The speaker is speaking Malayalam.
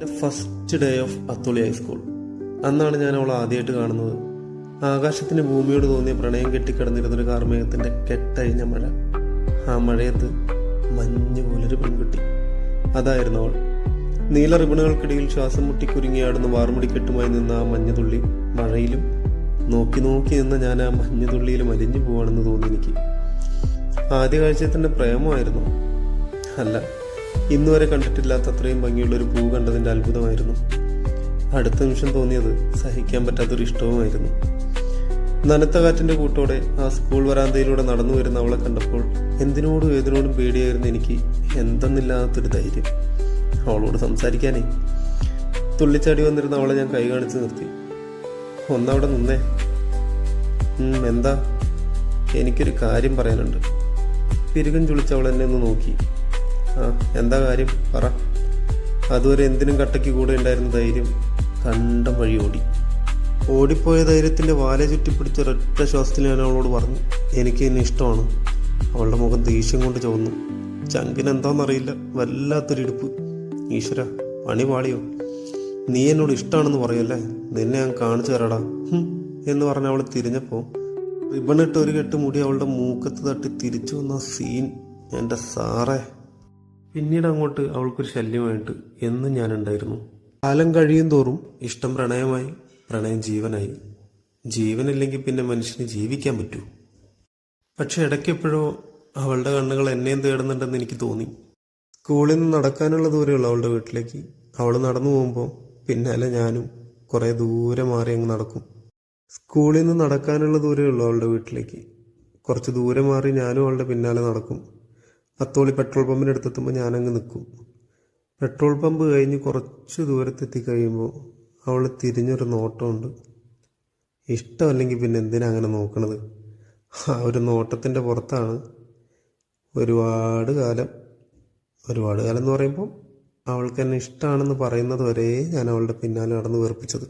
എൻ്റെ first day of Atholi high school. അന്നാണ് ഞാൻ അവളെ ആദ്യമായിട്ട് കാണുന്നത്. ആകാശത്തിന് ഭൂമിയോട് തോന്നിയ പ്രണയം കെട്ടിക്കിടന്നിരുന്നൊരു കാർമേഘത്തിൻ്റെ കെട്ടഴിഞ്ഞ മഴ. ആ മഴയത്ത് മഞ്ഞ് പോലൊരു പെൺകുട്ടി, അതായിരുന്നു അവൾ. നീല റിബണുകൾക്കിടയിൽ ശ്വാസം മുട്ടി കുരുങ്ങിയാടുന്ന വാർമുടിക്കെട്ടുമായി നിന്ന ആ മഞ്ഞുതുള്ളി മഴയിലും നോക്കി നോക്കി നിന്ന ഞാൻ ആ മഞ്ഞുതുള്ളിയിൽ മലിഞ്ഞു പോവാണെന്ന് തോന്നി എനിക്ക്. ആദ്യ കാഴ്ചയിൽ തന്നെ പ്രേമമായിരുന്നു. അല്ല, ഇന്നുവരെ കണ്ടിട്ടില്ലാത്ത അത്രയും ഭംഗിയുള്ളൊരു പൂ കണ്ടതിൻ്റെ അത്ഭുതമായിരുന്നു. അടുത്ത നിമിഷം തോന്നിയത് സഹിക്കാൻ പറ്റാത്തൊരു ഇഷ്ടവുമായിരുന്നു. നനത്ത കാറ്റിൻ്റെ കൂട്ടോടെ ആ സ്കൂൾ വരാന്തയിലൂടെ നടന്നു വരുന്ന അവളെ കണ്ടപ്പോൾ എന്തിനോടും ഏതിനോടും പേടിയായിരുന്നു എനിക്ക്. എന്തെന്നില്ലാത്തൊരു ധൈര്യം അവളോട് സംസാരിക്കാനേ. തുള്ളിച്ചാടി വന്നിരുന്ന അവളെ ഞാൻ കൈ കാണിച്ച് നിർത്തി. ഒന്നവിടെ നിന്നേ. എന്താ? എനിക്കൊരു കാര്യം പറയാനുണ്ട്. പിരുകൻ ചുളിച്ച് അവൾ എന്നെ ഒന്ന് നോക്കി. എന്താ കാര്യം? പറ. അതുവരെ എന്തിനും കട്ടയ്ക്ക് കൂടെ ഉണ്ടായിരുന്ന ധൈര്യം കണ്ടം വഴി ഓടിപ്പോയ ധൈര്യത്തിൻ്റെ വാല ചുറ്റിപ്പിടിച്ച ഒരൊറ്റ ശ്വാസത്തിൽ ഞാൻ അവളോട് പറഞ്ഞു, എനിക്ക് എന്നെ ഇഷ്ടമാണ്. അവളുടെ മുഖം ദേഷ്യം കൊണ്ട് ചുവന്നു. ചങ്കിനെന്താണെന്നറിയില്ല, വല്ലാത്തൊരിടുപ്പ്. ഈശ്വര, പണി പാളിയോ? നീ എന്നോട് ഇഷ്ടമാണെന്ന് പറയല്ലേ, നിന്നെ ഞാൻ കാണിച്ചു തരാടാ എന്ന് പറഞ്ഞ് അവൾ തിരിഞ്ഞപ്പോൾ റിബണിട്ട് ഒരു കെട്ട് മുടി അവളുടെ മൂക്കത്ത് തട്ടി തിരിച്ചു വന്ന സീൻ, എൻ്റെ സാറേ. പിന്നീട് അങ്ങോട്ട് അവൾക്കൊരു ശല്യമായിട്ട് എന്നും ഞാനുണ്ടായിരുന്നു. കാലം കഴിയും തോറും ഇഷ്ടം പ്രണയമായി, പ്രണയം ജീവനായി. ജീവനില്ലെങ്കിൽ പിന്നെ മനുഷ്യന് ജീവിക്കാൻ പറ്റൂ. പക്ഷെ ഇടയ്ക്കെപ്പോഴോ അവളുടെ കണ്ണുകൾ എന്നെയും തേടുന്നുണ്ടെന്ന് എനിക്ക് തോന്നി. സ്കൂളിൽ നിന്ന് നടക്കാനുള്ള ദൂരമുള്ള അവളുടെ വീട്ടിലേക്ക് അവൾ നടന്നു പോകുമ്പോൾ പിന്നാലെ ഞാനും കുറേ ദൂരെ മാറി അങ്ങ് നടക്കും. സ്കൂളിൽ നിന്ന് നടക്കാനുള്ള ദൂരമുള്ളൂ അവളുടെ വീട്ടിലേക്ക്. കുറച്ച് ദൂരെ മാറി ഞാനും അവളുടെ പിന്നാലെ നടക്കും. അത്തോളി പെട്രോൾ പമ്പിൻ്റെ അടുത്തെത്തുമ്പോൾ ഞാനങ്ങ് നിൽക്കും. പെട്രോൾ പമ്പ് കഴിഞ്ഞ് കുറച്ച് ദൂരത്തെത്തി കഴിയുമ്പോൾ അവൾ തിരിഞ്ഞൊരു നോട്ടമുണ്ട്. ഇഷ്ടമല്ലെങ്കിൽ പിന്നെ എന്തിനാ അങ്ങനെ നോക്കണത്? ആ ഒരു നോട്ടത്തിൻ്റെ പുറത്താണ് ഒരുപാട് കാലം എന്ന് പറയുമ്പോൾ അവൾക്ക് എന്നെ ഇഷ്ടമാണെന്ന് പറയുന്നത് വരെ ഞാൻ അവളുടെ പിന്നാലെ നടന്ന് വെറുപ്പിച്ചത്.